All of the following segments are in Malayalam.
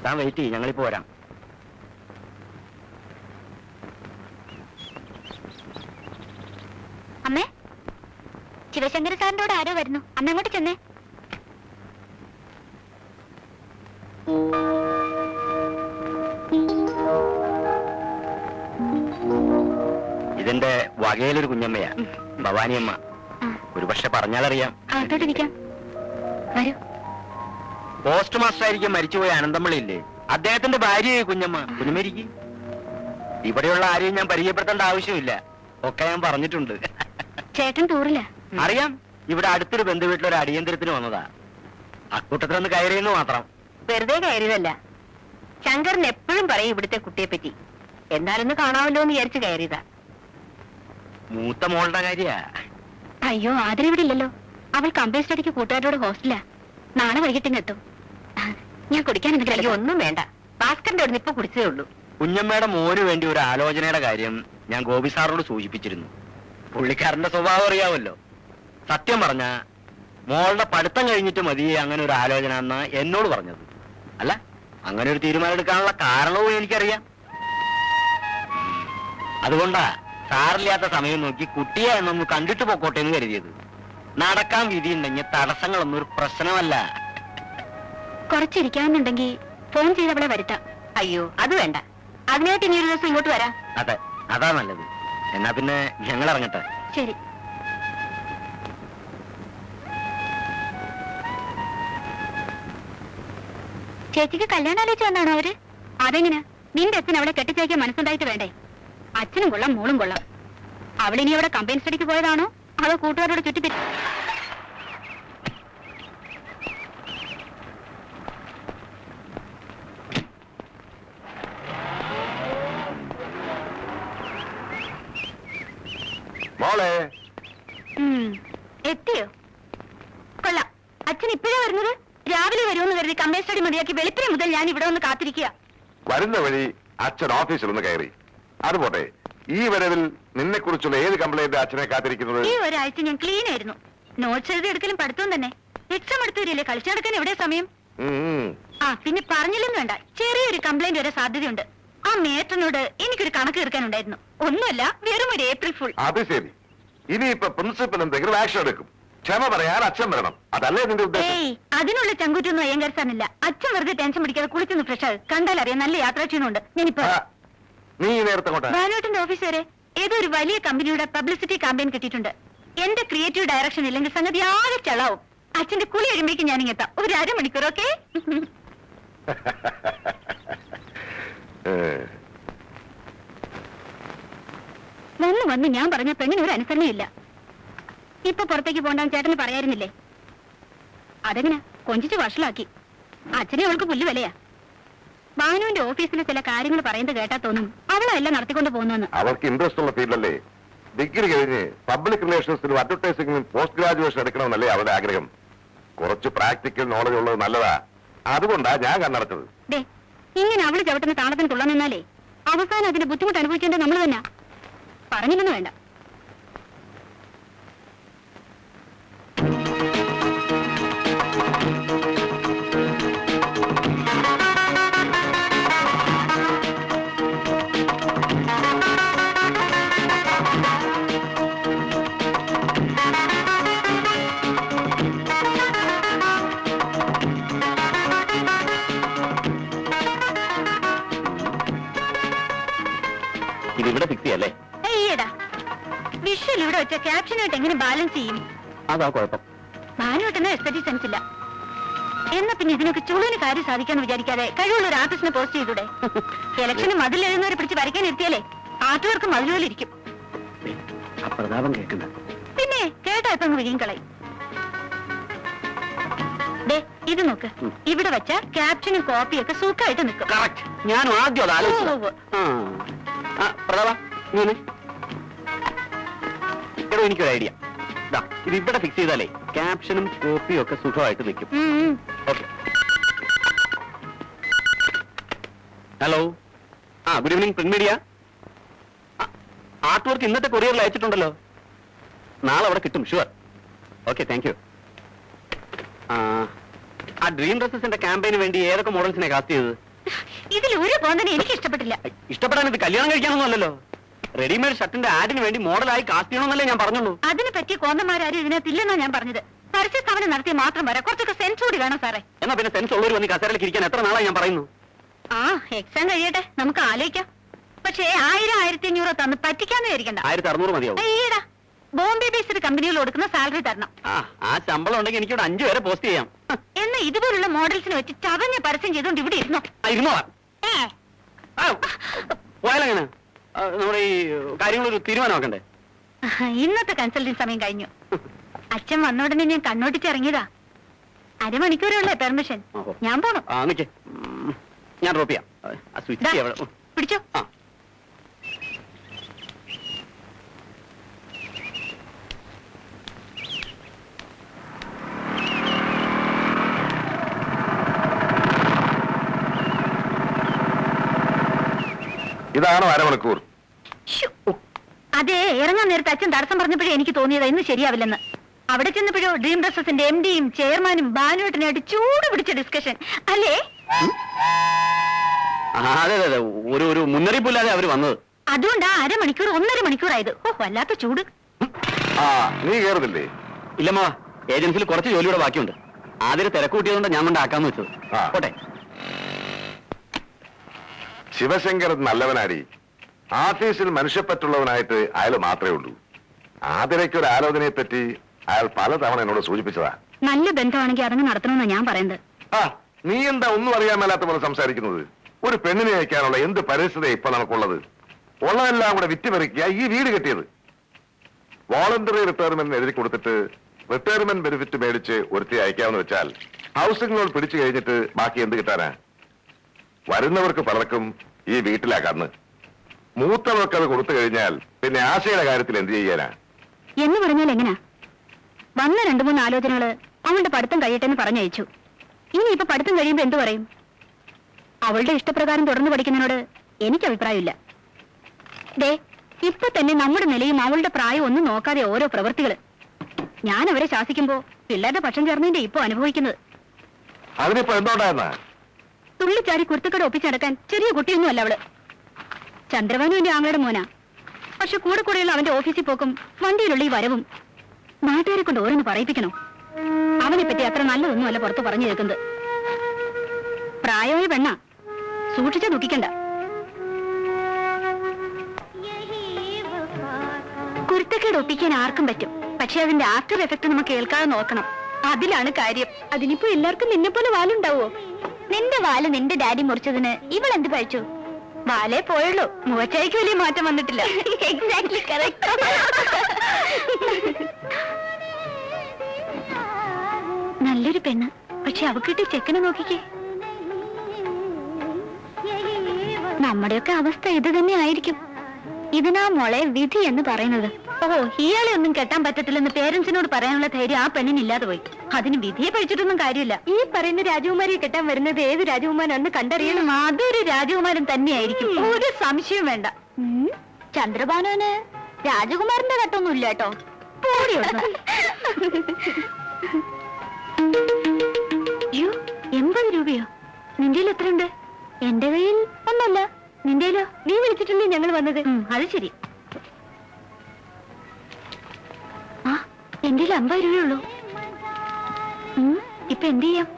താൻ വെയിറ്റ് ചെയ്യും, ഞങ്ങളിപ്പോ വരാം. അമ്മേ, ശിവശങ്കര സാറിന്റെ കൂടെ ആരോ വരുന്നു. അമ്മ അങ്ങോട്ട് ചെന്നേ. ഇതിന്റെ വകയിലൊരു കുഞ്ഞമ്മയാ, ഭവാനിയമ്മ. ഒരുപക്ഷെ പറഞ്ഞാലറിയാം. അകത്തോട്ടിരിക്കാം, വരൂ. പോസ്റ്റ് മാസ്റ്റർ ആയിരിക്കും മരിച്ചുപോയ അനന്തമ്പിളിയില്ലേ, അദ്ദേഹത്തിന്റെ ഭാര്യയായി കുഞ്ഞമ്മ. കുഞ്ഞമ്മരിക്ക് ഇവിടെയുള്ള ആരെയും ഞാൻ പരിചയപ്പെടുത്തേണ്ട ആവശ്യമില്ല, ഒക്കെ ഞാൻ പറഞ്ഞിട്ടുണ്ട്. ചേട്ടൻ ടൂറില്ല? അറിയാം, ഇവിടെ അടുത്തൊരു ബന്ധുവീട്ടിലൊരു അടിയന്തരത്തിന് വന്നതാ. അക്കൂട്ടത്തിലൊന്ന് കയറിയെന്ന് മാത്രം. വെറുതെ കയറിയതല്ല, ശങ്കരൻ എപ്പോഴും പറയും ഇവിടുത്തെ കുട്ടിയെ പറ്റി. എന്നാലൊന്ന് കാണാമല്ലോ എന്ന് വിചാരിച്ചു കയറിയതാ. മൂത്ത മോളുടെ കാര്യ. അയ്യോ, ആദരവിടെ ഇല്ലല്ലോ. അവൾ കമ്പനി സ്റ്റഡിക്ക് കൂട്ടുകാരോട് ഹോസ്റ്റലാ. നാളെ വൈകിട്ടിങ്ങെത്തും. ഞാൻ കുടിക്കാൻ അയ്യോ, ഒന്നും വേണ്ട. ഭാസ്കറിന്റെ അവിടെ ഇപ്പൊ കുടിച്ചതേ ഉള്ളൂ. കുഞ്ഞമ്മയുടെ മോന് വേണ്ടി ഒരു ആലോചനയുടെ കാര്യം ഞാൻ ഗോപി സാറിനോട് സൂചിപ്പിച്ചിരുന്നു. പുള്ളിക്കാരന്റെ സ്വഭാവം അറിയാമല്ലോ. സത്യം പറഞ്ഞ മോളുടെ പഠിത്തം കഴിഞ്ഞിട്ട് മതി അങ്ങനെ ഒരു ആലോചന എന്നാ എന്നോട് പറഞ്ഞത്. അല്ല, അങ്ങനെ ഒരു തീരുമാനം എടുക്കാനുള്ള കാരണവും എനിക്കറിയാം. അതുകൊണ്ടാ സാറില്ലാത്ത സമയം നോക്കി കുട്ടിയെ എന്നൊന്ന് കണ്ടിട്ട് പോക്കോട്ടെ എന്ന് കരുതിയത്. നടക്കാൻ വിധിയുണ്ടെങ്കിൽ തടസ്സങ്ങളൊന്നും ഒരു പ്രശ്നമല്ല. കുറച്ചിരിക്കാന്നുണ്ടെങ്കിൽ ഫോൺ ചെയ്ത് അവളെ വരുത്താം. അയ്യോ, അത് വേണ്ട. അതിനായിട്ട് ഇനി ഒരു ദിവസം ഇങ്ങോട്ട് വരാം. അതെ, അതാ നല്ലത്. എന്നാ പിന്നെ ഞങ്ങൾ ഇറങ്ങട്ടെ. ശരി. ചേച്ചിക്ക് കല്യാണം ആലോചിച്ച് വന്നാണോ അവര്? അതെങ്ങനെ? നിന്റെ അച്ഛൻ അവളെ കെട്ടിച്ചയക്കാൻ മനസ്സുണ്ടായിട്ട് വേണ്ടേ? അച്ഛനും കൊള്ളാം, മോളും കൊള്ളാം. അവളിനി അവിടെ കമ്പനി സ്റ്റഡിക്ക് പോയതാണോ അതോ കൂട്ടുകാരോട് ചുറ്റിപ്പറ്റി? മോളെ എത്തിയോ? കൊള്ളാം. അച്ഛൻ ഇപ്പോഴാ വരുന്നത്? രാവിലെ വരുമെന്ന് കരുതി കമ്പനി സ്റ്റഡി മതിയാക്കി വെളുപ്പിനെ മുതൽ ഞാൻ ഇവിടെ ഒന്ന് കാത്തിരിക്കുക. വരുന്ന വഴി അച്ഛൻ ഓഫീസിൽ ഒന്ന് കയറി. അതുപോട്ടെ, ഈ വരവിൽ നിന്നെ കുറിച്ചുള്ള ഏത് കംപ്ലൈന്റ് അച്ഛനെ കാത്തിരിക്കുന്നത്? ഈ ഒരാഴ്ച ഞാൻ ക്ലീൻ ആയിരുന്നു. നോട്ട്സ് എഴുതി എടുക്കലും പഠിത്തവും തന്നെ. എക്സാം എടുത്തു വരില്ലേ, കളിച്ചു നടക്കാൻ എവിടെ സമയം? പിന്നെ പറഞ്ഞില്ലെന്ന് വേണ്ട, ചെറിയൊരു കംപ്ലൈന്റ് വരെ സാധ്യതയുണ്ട്. ആ മേട്ടനോട് എനിക്കൊരു കണക്ക് തീർക്കാനുണ്ടായിരുന്നു. ഒന്നുമല്ല, വെറും ഒരു ഏപ്രിൽ ഫുൾ. അത് ശരി. ഇനിയിപ്പോ പ്രിൻസിപ്പൽ എന്തെങ്കിലും ആക്ഷൻ എടുക്കും. ക്ഷമ പറയാൻ അച്ഛൻ വരണം, അതല്ലേ നിന്റെ ഉദ്ദേശം? അതിനുള്ള ചങ്കൂറ്റൊന്നും അയ്യങ്കാർ സാറിനില്ല. അച്ഛൻ വെറുതെ ടെൻഷൻ പിടിക്കാതെ കുളിച്ചൊന്ന് ഫ്രഷ് ആകും. കണ്ടാലറിയാം, നല്ല യാത്രാ ക്ഷീണമുണ്ട്. ഞാനിപ്പോ നീ നേരത്തെ ഭാനുവേട്ടന്റെ ഓഫീസ് വരെ ഏതോ ഒരു വലിയ കമ്പനിയുടെ പബ്ലിസിറ്റി ക്യാമ്പയിൻ കിട്ടിയിട്ടുണ്ട്. എന്റെ ക്രിയേറ്റീവ് ഡയറക്ഷൻ ഇല്ലെങ്കിൽ സംഗതി ആകെ ചളാവും. അച്ഛന്റെ കുളി കഴിയുമ്പോഴേക്കും ഞാനിങ്ങെത്താം. ഒരു അരമണിക്കൂർ. ഓക്കെ? വന്ന് ഞാൻ പറഞ്ഞ പെണ്ണിന് ഒരു അനുസരണയില്ല. ഇപ്പൊ പുറത്തേക്ക് പോണ്ടാന്ന് ചേട്ടന് പറയായിരുന്നില്ലേ? അതെങ്ങനെ കൊഞ്ചിച്ച് വഷളാക്കി. അച്ഛനെ അവൾക്ക് പുല്ല് വിലയാ. ഭാനുവിന്റെ ഓഫീസിലെ ചില കാര്യങ്ങൾ പറയുന്നത് കേട്ടാ തോന്നും അവളെല്ലാം നടത്തിക്കൊണ്ട് പോകുന്നു. അവർക്ക് ഇൻട്രസ്റ്റ് ഉള്ള ഫീൽഡല്ലേ. ഡിഗ്രി കഴിഞ്ഞ് പബ്ലിക് റിലേഷൻസിലും അഡ്വർടൈസിംഗിലും പോസ്റ്റ് ഗ്രാജുവേഷൻ എടുക്കണമെന്നല്ലേ അവരുടെ ആഗ്രഹം. കുറച്ച് പ്രാക്ടിക്കൽ നോളജ് ഉള്ളത് നല്ലതാ. അതുകൊണ്ടാ ഞാൻ കണ്ണടച്ചത്. ഇങ്ങനെ അവള് ചവിട്ടുന്ന താളത്തിന് തുള്ളാൻ നിന്നാലേ അവസാനം അതിന്റെ ബുദ്ധിമുട്ട് അനുഭവിക്കേണ്ടത് നമ്മൾ തന്നെ. പറഞ്ഞില്ലെന്ന് വേണ്ട. ഇതിവിടെ ഫിക്സ് ചെയ്യല്ലേ? വിഷ്വൽ ഇവിടെ വെച്ച ക്യാപ്ഷനായിട്ട് എങ്ങനെ ബാലൻസ് ചെയ്യും? അതാ കുഴപ്പം. ഭാനുവേട്ടന് എസ്തറ്റിക് സെൻസ് ഇല്ല. എന്നാ പിന്നെ ഇതിനൊക്കെ ചുളുവിന് കാര്യം സാധിക്കാന്ന് വിചാരിക്കാതെ കഴിവുള്ള ഒരു ആർട്ടിസ്റ്റിനെ പോസ്റ്റ് ചെയ്തൂടെ? ഇലക്ഷന് മതിലെഴുന്നവരെ പിടിച്ച് വരയ്ക്കാൻ ഇരുത്തിയാലേ ആർട്ട് വർക്ക് മതിലുപോലെ ഇരിക്കും. പ്രതാപം കേൾക്കണ്ട. പിന്നെ കേട്ടാ ഇപ്പൊ വിഴിയും കളയും. ഇത് നോക്ക്, ഇവിടെ വെച്ച ക്യാപ്ഷനും കോപ്പിയൊക്കെ സുഖമായിട്ട് നിൽക്കും. ഞാനും ആദ്യം എടോ, എനിക്കൊരു ഐഡിയ. ഇത് ഇവിടെ ഫിക്സ് ചെയ്താലേ ക്യാപ്ഷനും കോപ്പിയും ഒക്കെ സുഖമായിട്ട് നിൽക്കും. Okay. Hello, good evening print media. Art work ഇന്നത്തെ കൊറിയറിൽ അയച്ചിട്ടുണ്ടല്ലോ. നാളെ അവിടെ കിട്ടും, ഷുവർ. Okay, thank you. ആ ഡ്രീം ഡ്രസ്സസിന്റെ ക്യാമ്പയിന് വേണ്ടി ഏതൊക്കെ മോഡൽസിനെ കാസ്റ്റ് ചെയ്തത്? ഇതിൽ ഒരു പോന്തനെ എനിക്ക് ഇഷ്ടപ്പെട്ടില്ല. ഇഷ്ടപ്പെടാൻ ഇത് കല്യാണം കഴിക്കാനൊന്നും അല്ലല്ലോ. റെഡിമെയ്ഡ് ഷർട്ടിന്റെ ആഡിന് വേണ്ടി മോഡലായി കാസ്റ്റ് ചെയ്യണമെന്നല്ലേ ഞാൻ പറഞ്ഞുള്ളൂ. അതിനെ പറ്റിയ കോന്തന്മാരും ഇതിനകത്തില്ലെന്നാ ഞാൻ പറഞ്ഞത്. പരസ്യ സ്ഥാപനം നടത്തിയ മാത്രം വരാം, കുറച്ചൊക്കെ സെൻസ് കൂടി വേണം സാറേ. എന്നാ പിന്നെ സെൻസ് ഉള്ളവർ വന്ന് കസേരയിലേക്ക് ഇരിക്കാൻ എത്ര നാളായി ഞാൻ പറയുന്നു. ആ എക്സാം കഴിയട്ടെ, നമുക്ക് ആലോചിക്കാം. പക്ഷേ 1000 1500 തന്ന് പറ്റിക്കാന്ന് വിചാരിക്കണ്ട. 1600 മതിയാവും. ഈടാ ബോംബെ ബേസ്ഡ് കമ്പനികൾ കൊടുക്കുന്ന സാലറി തരണം. ആ ശമ്പളം ഉണ്ടെങ്കിൽ എനിക്കിവിടെ 5 വരെ പോസ്റ്റ് ചെയ്യാം. എന്ന് ഇതുപോലുള്ള മോഡൽസിന് വെച്ച് ചതഞ്ഞ പരസ്യം ചെയ്തോണ്ട് ഇവിടെ ഇരുന്നോ. ഇരുന്നോളാം. പോയാലെങ്ങനെ നമ്മുടെ ഈ കാര്യങ്ങളൊരു തീരുമാനമാക്കണ്ടേ? ഇന്നത്തെ കൺസൾട്ടിങ് സമയം കഴിഞ്ഞു. അച്ഛൻ വന്ന ഉടനെ ഞാൻ കണ്ണോട്ടിച്ചിറങ്ങിയതാ. അരമണിക്കൂറുള്ള പെർമിഷൻ. ഞാൻ പോണം. ഞാൻ ഡ്രോപ്പ് ചെയ്യാം. പിടിച്ചോ. ഇതാണോ അരമണിക്കൂർ? അതെ, ഇറങ്ങാൻ നേരത്തെ അച്ഛൻ തടസ്സം പറഞ്ഞപ്പോഴേ എനിക്ക് തോന്നിയതാ ഇന്ന് ശരിയാവില്ലെന്ന്. അവിടെ ചെന്നപ്പോഴോ ഡ്രീം ഡ്രസ്സസിന്റെ MD-യും ചെയർമാനും ബാനുവേട്ടനായിട്ട് ചൂട് പിടിച്ച ഡിസ്കഷൻ അല്ലേ? അതെ അതെ, ഒരു മുന്നറിയിപ്പില്ലാതെ അവര് വന്നത്. അതുകൊണ്ടാ അരമണിക്കൂർ 1.5 മണിക്കൂറായത്. ഓ, വല്ലാത്ത ചൂട്. നീ കേറുന്നില്ലേ? ഇല്ലമ്മ, ഏജൻസിയിൽ കുറച്ച് ജോലിയുടെ ബാക്കിയുണ്ട്. ആദ്യം തിരക്ക് കൂട്ടിയതുകൊണ്ട് ഞാൻ കൊണ്ടാക്കാന്ന് വെച്ചത്. പോട്ടെ. ശിവശങ്കർ നല്ലവനാടി. ആർട്ടിസ്റ്റിൽ മനുഷ്യപ്പറ്റുള്ളവനായിട്ട് അയാൾ മാത്രമേ ഉള്ളൂ. ആതിരയ്ക്കൊരു ആലോചനയെ പറ്റി അയാൾ പലതവണ എന്നോട് സൂചിപ്പിച്ചതാ. നല്ല ബന്ധമാണെങ്കിൽ അതങ്ങ് നടത്തണമെന്നാ ഞാൻ പറയുന്നത്. നീ എന്താ ഒന്നും അറിയാൻ മേലാത്ത പോലെ സംസാരിക്കുന്നത്? ഒരു പെണ്ണിനെ അയക്കാനുള്ള എന്ത് പരിസ്ഥിതി ഇപ്പൊ നമുക്കുള്ളത്? ഉള്ളതെല്ലാം കൂടെ വിറ്റുപറിക്കുക ഈ വീട് കെട്ടിയത്. വോളണ്ടറി റിട്ടയർമെന്റിന് എഴുതി കൊടുത്തിട്ട് റിട്ടയർമെന്റ് ബെനിഫിറ്റ് മേടിച്ച് ഒരുത്തി അയക്കാമെന്ന് വെച്ചാൽ ഹൗസിംഗ് ലോൺ പിടിച്ചു കഴിഞ്ഞിട്ട് ബാക്കി എന്ത് കിട്ടാനാ? വരുന്നവർക്ക് പലർക്കും ഈ വീട്ടിലാ കണ്ണ്. മൂത്തവർക്ക് അത് കൊടുത്തു കഴിഞ്ഞാൽ പിന്നെ ആശയുടെ കാര്യത്തിൽ എന്ത് ചെയ്യാനാ? എന്ന് പറഞ്ഞാൽ എങ്ങനാ? വന്ന 2-3 ആലോചനകള് അവളുടെ പഠിത്തം കഴിയട്ടെ എന്ന് പറഞ്ഞയച്ചു. ഇനി ഇപ്പൊ പഠിത്തം കഴിയുമ്പോ എന്തു പറയും? അവളുടെ ഇഷ്ടപ്രകാരം തുടർന്ന് പഠിക്കുന്നതിനോട് എനിക്ക് അഭിപ്രായമില്ല. ദേ, ഇപ്പൊ തന്നെ നമ്മുടെ നിലയും അവളുടെ പ്രായം ഒന്നും നോക്കാതെ ഓരോ പ്രവൃത്തികള്. ഞാൻ അവരെ ശാസിക്കുമ്പോ പിള്ളേരുടെ പക്ഷം ചേർന്നതിന്റെ ഇപ്പൊ അനുഭവിക്കുന്നത്. അതിനിപ്പോ എന്തോണ്ടായിരുന്ന? തുള്ളിച്ചാരി കുരുത്തക്കട ഒപ്പിച്ചടക്കാൻ ചെറിയ കുട്ടിയൊന്നും അല്ല അവള്. ചന്ദ്രവാനു എന്റെ ആങ്ങളുടെ മോനാ. പക്ഷെ കൂടെ കൂടെയുള്ള അവന്റെ ഓഫീസിൽ പോക്കും വണ്ടിയിലുള്ള ഈ വരവും നാട്ടുകാരെ കൊണ്ട് ഓരോന്ന് പറയിപ്പിക്കണോ? അവനെ പറ്റി അത്ര നല്ലതൊന്നും അല്ല പുറത്ത് പറഞ്ഞു കേൾക്കുന്നത്. പ്രായമായ പെണ്ണ, സൂക്ഷിച്ചാ ദുഃഖിക്കണ്ട. കുരുത്തക്കേട് ഒപ്പിക്കാൻ ആർക്കും പറ്റും. പക്ഷെ അതിന്റെ ആഫ്റ്റർ എഫക്ട് നമുക്ക് കേൾക്കാതെ നോക്കണം. അതിലാണ് കാര്യം. അതിനിപ്പോ എല്ലാവർക്കും നിന്നെ പോലെ വാലുണ്ടാവോ? നിന്റെ വാല് നിന്റെ ഡാഡി മുറിച്ചതിന് ഇവളെന്ത് പഴിച്ചു? വാലേ പോയുള്ളൂ, മുഖച്ചായ്ക്ക് വലിയ മാറ്റം വന്നിട്ടില്ല. Exactly correct. നല്ലൊരു പെണ്ണ്, പക്ഷെ അവക്കിട്ട് ചെക്കനെ നോക്കിക്കേ. നമ്മുടെയൊക്കെ അവസ്ഥ ഇത് തന്നെ ആയിരിക്കും. ഇതിനാ മോളെ വിധി എന്ന് പറയുന്നത്. ഓ, ഇയാളെ ഒന്നും കെട്ടാൻ പറ്റത്തില്ലെന്ന് പേരൻസിനോട് പറയാനുള്ള ധൈര്യം ആ പെണ്ണിനില്ലാതെ പോയി. അതിന് വിധിയെ പഴിച്ചിട്ടൊന്നും കാര്യമില്ല. ഈ പറയുന്ന രാജകുമാരിയെ കെട്ടാൻ വരുന്നത് ഏത് രാജകുമാരാണെന്ന് കണ്ടറിയണം. അതൊരു രാജകുമാരൻ തന്നെയായിരിക്കും, ഒരു സംശയം വേണ്ട. ചന്ദ്രഭാനുവിന് രാജകുമാരന്റെ കട്ടൊന്നും ഇല്ല കേട്ടോ. 80 രൂപയോ? നിന്റെ എത്രയുണ്ട്? എന്റെ കയ്യിൽ ഒന്നല്ല. നിന്റെയിലോ? നീ വിളിച്ചിട്ടല്ലേ ഞങ്ങൾ വന്നത്. അത് ശരി. ആ, എന്റെ 50 രൂപയുള്ളൂ. ഇപ്പൊ എന്ത് ചെയ്യാം?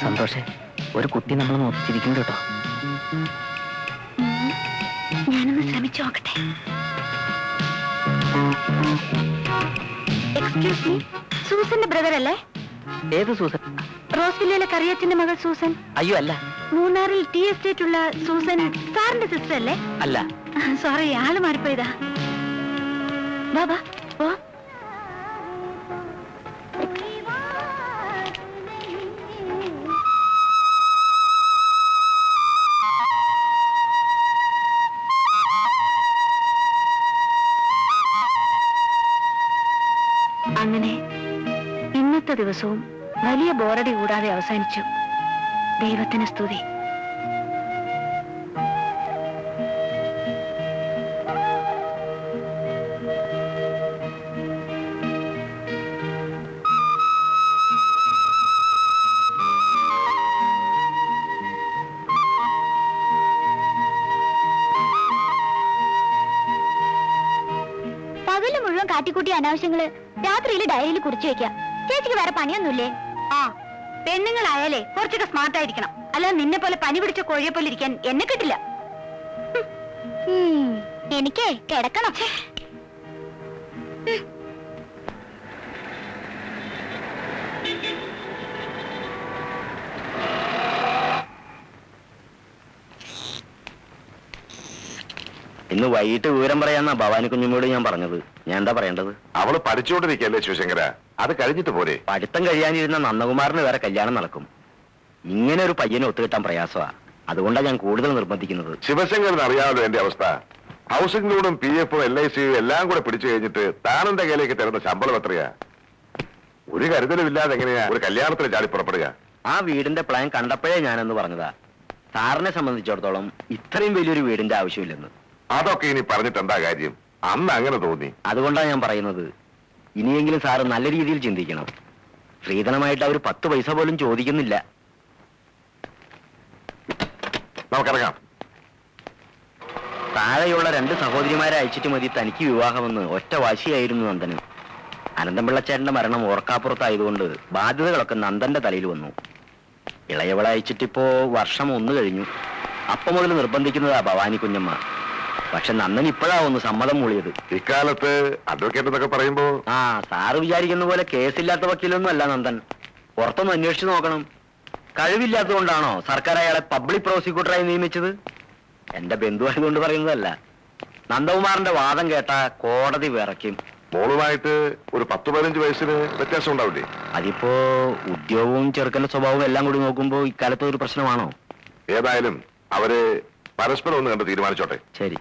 സന്തോഷേ, ഒരു കുട്ടി നമ്മൾ നോക്കിച്ചിരിക്കുന്നു കേട്ടോ. ഞാനൊന്ന് ശ്രമിച്ചു നോക്കട്ടെ. എക്സ്ക്യൂസ് മീ, സൂസന്റെ ബ്രദർ അല്ലേ? ഏത് സൂസൻ? റോസ്വില്ലയിലെ കറിയച്ചന്റെ മകൾ സൂസൻ. അയ്യോ അല്ല. മൂന്നാറിൽ ടി എസ്റ്റേറ്റ് ഉള്ള സൂസൻ സാറിന്റെ സിസ്റ്റർ അല്ലേ? അല്ല. സോറി, ആള് മാറിപ്പോയതാ. ബാബാ ഓ. അങ്ങനെ ഇന്നത്തെ ദിവസവും വലിയ ബോറടി കൂടാതെ അവസാനിച്ചു. ദൈവത്തിന് സ്തുതി. പകല് മുഴുവൻ കാട്ടിക്കൂട്ടിയ അനാവശ്യങ്ങള് രാത്രിയിൽ ഡയറിയിൽ കുറിച്ചു വെക്കാം. ചേച്ചിക്ക് വേറെ പണിയൊന്നുമില്ലേ? ആ, പെണ്ണുങ്ങളായാലേ കുറച്ചൊക്കെ സ്മാർട്ട് ആയിരിക്കണം. അല്ലാതെ നിന്നെ പോലെ പനി പിടിച്ച കോഴിയെ പോലെ ഇരിക്കാൻ എന്നെ കിട്ടില്ല. എനിക്കേ കിടക്കണം. ഇന്ന് വൈകിട്ട് വിവരം പറയാന്നാ ഭവാനി കുഞ്ഞുമ്മയോട് ഞാൻ പറഞ്ഞത്. ഞാൻ എന്താ പറയേണ്ടത്? അവള് പഠിച്ചുകൊണ്ടിരിക്കല്ലേ ശിവശങ്കര, അത് കഴിഞ്ഞിട്ട് പോരെ. പഠിത്തം കഴിയാനിരുന്ന നന്ദകുമാറിന് വേറെ കല്യാണം നടക്കും. ഇങ്ങനെ ഒരു പയ്യനെ ഒത്തുകിട്ടാൻ പ്രയാസമാ. അതുകൊണ്ടാണ് ഞാൻ കൂടുതൽ നിർബന്ധിക്കുന്നത്. ശിവശങ്കരന് അറിയാമല്ലോ എന്റെ അവസ്ഥ. ഹൗസിംഗ് ലോണും PF LIC എല്ലാം കൂടെ പിടിച്ചു കഴിഞ്ഞിട്ട് താനെന്റെ കയ്യിലേക്ക് തരുന്ന ശമ്പളം എത്രയാ? ഒരു കരുതലും ഇല്ലാതെ എങ്ങനെയാ ഒരു കല്യാണത്തിന് ചാടി പുറപ്പെടുക? ആ വീടിന്റെ പ്ലാൻ കണ്ടപ്പോഴേ ഞാനെന്ന് പറഞ്ഞതാ, സാറിനെ സംബന്ധിച്ചിടത്തോളം ഇത്രയും വലിയൊരു വീടിന്റെ ആവശ്യമില്ലെന്ന്. അതൊക്കെ ഇനി പറഞ്ഞിട്ട് എന്താ കാര്യം? അന്ന് അങ്ങനെ തോന്നി. അതുകൊണ്ടാണ് ഞാൻ പറയുന്നത്, ഇനിയെങ്കിലും സാറ് നല്ല രീതിയിൽ ചിന്തിക്കണം. സ്ത്രീധനമായിട്ട് അവർ 10 പൈസ പോലും ചോദിക്കുന്നില്ല. നമുക്കിറങ്ങാം. താഴെയുള്ള 2 സഹോദരിമാരെ അയച്ചിട്ട് മതി തനിക്ക് വിവാഹമെന്ന് ഒറ്റ വാശിയായിരുന്നു നന്ദന്. അനന്തപിള്ളച്ചേട്ടന്റെ മരണം ഓർക്കാപ്പുറത്തായതുകൊണ്ട് ബാധ്യതകളൊക്കെ നന്ദന്റെ തലയിൽ വന്നു. ഇളയവളെ അയച്ചിട്ടിപ്പോ വർഷം 1 കഴിഞ്ഞു. അപ്പം മുതൽ നിർബന്ധിക്കുന്നതാ ഭവാനി കുഞ്ഞമ്മ. പക്ഷെ നന്ദൻ ഇപ്പോഴാ ഒന്ന് സമ്മതം മൂളിയത്. ഇക്കാലത്ത് അഡ്വക്കേറ്റ് എന്നൊക്കെ പറയുമ്പോ ആ, സാറ് വിചാരിക്കുന്ന പോലെ കേസില്ലാത്ത വക്കീലൊന്നും അല്ല നന്ദൻ. പുറത്തൊന്ന് അന്വേഷിച്ചു നോക്കണം. കഴിവില്ലാത്തതുകൊണ്ടാണോ സർക്കാർ അയാളെ പബ്ലിക് പ്രോസിക്യൂട്ടറായി നിയമിച്ചത്? എന്റെ ബന്ധുവായതുകൊണ്ട് പറയുന്നതല്ല. നന്ദകുമാറിന്റെ വാദം കേട്ട കോടതി വിറയ്ക്കും. മോളുമായിട്ട് ഒരു 10-15 വയസ്സിന് വ്യത്യാസം ഉണ്ടാവില്ലേ? അതിപ്പോ ഉദ്യോഗവും ചെറുക്കന്റെ സ്വഭാവവും എല്ലാം കൂടി നോക്കുമ്പോ ഇക്കാലത്ത് ഒരു പ്രശ്നമാണോ? ഏതായാലും അവര് പരസ്പരം ഒന്ന് കണ്ട് തീരുമാനിച്ചോട്ടെ. ശരി.